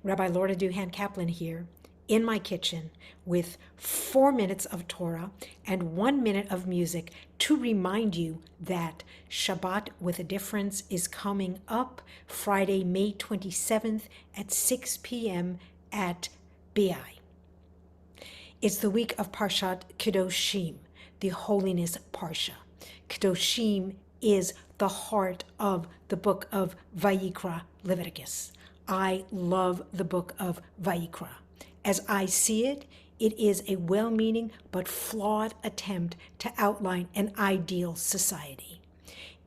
Rabbi Lorna Duhan Kaplan here, in my kitchen, with 4 minutes of Torah and 1 minute of music to remind you that Shabbat with a Difference is coming up Friday, May 27th at 6 p.m. at BI. It's the week of Parshat Kedoshim, the holiness Parsha. Kedoshim is the heart of the book of Vayikra, Leviticus. I love the book of Vayikra. As I see it, it is a well-meaning but flawed attempt to outline an ideal society.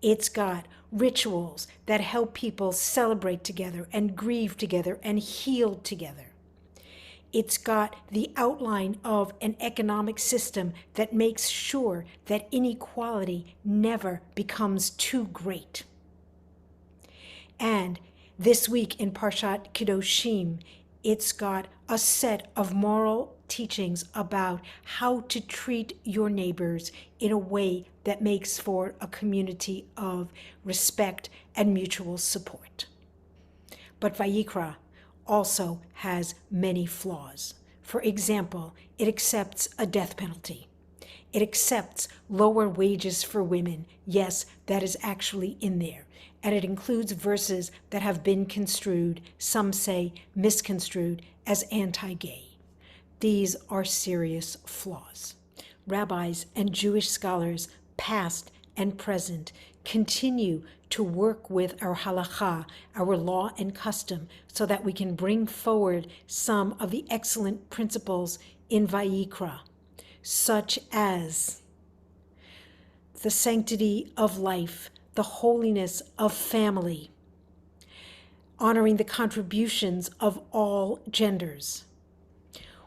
It's got rituals that help people celebrate together and grieve together and heal together. It's got the outline of an economic system that makes sure that inequality never becomes too great. And this week in Parshat Kedoshim, it's got a set of moral teachings about how to treat your neighbors in a way that makes for a community of respect and mutual support. But Vayikra also has many flaws. For example, it accepts a death penalty. It accepts lower wages for women. Yes, that is actually in there. And it includes verses that have been construed, some say misconstrued, as anti-gay. These are serious flaws. Rabbis and Jewish scholars, past and present, continue to work with our halakha, our law and custom, so that we can bring forward some of the excellent principles in Vayikra, such as the sanctity of life, the holiness of family, honoring the contributions of all genders.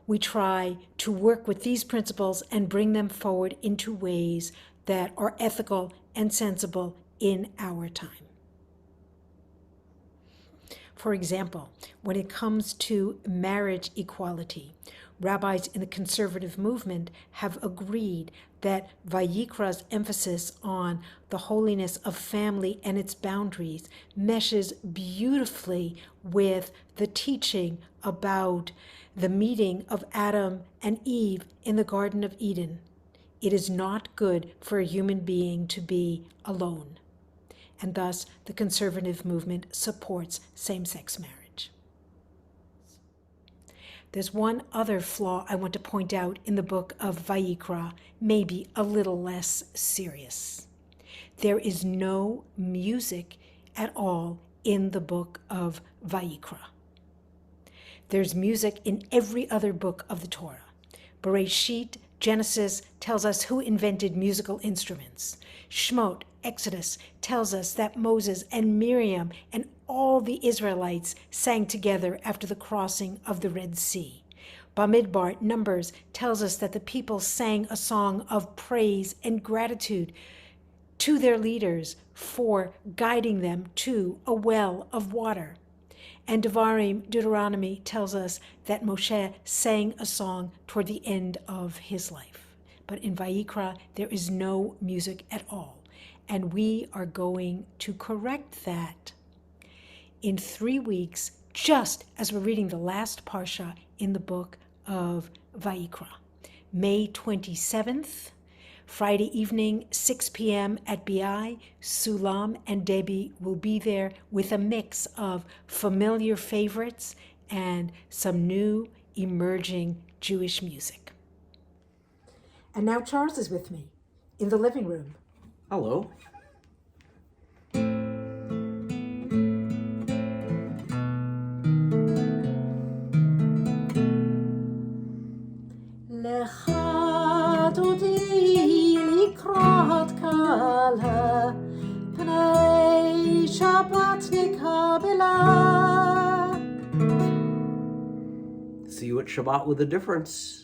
We try to work with these principles and bring them forward into ways that are ethical and sensible in our time. For example, when it comes to marriage equality, rabbis in the conservative movement have agreed that Vayikra's emphasis on the holiness of family and its boundaries meshes beautifully with the teaching about the meeting of Adam and Eve in the Garden of Eden. It is not good for a human being to be alone. And thus, the conservative movement supports same-sex marriage. There's one other flaw I want to point out in the book of Vayikra, maybe a little less serious. There is no music at all in the book of Vayikra. There's music in every other book of the Torah. Bereshit, Genesis, tells us who invented musical instruments. Shmot, Exodus, tells us that Moses and Miriam and all the Israelites sang together after the crossing of the Red Sea. Bamidbar, Numbers, tells us that the people sang a song of praise and gratitude to their leaders for guiding them to a well of water. And Devarim, Deuteronomy, tells us that Moshe sang a song toward the end of his life. But in Vayikra, there is no music at all. And we are going to correct that in 3 weeks, just as we're reading the last Parsha in the book of Vayikra. May 27th, Friday evening, 6 p.m. at BI, Sulam and Debbie will be there with a mix of familiar favorites and some new emerging Jewish music. And now Charles is with me in the living room. Hello. See you at Shabbat with a Difference.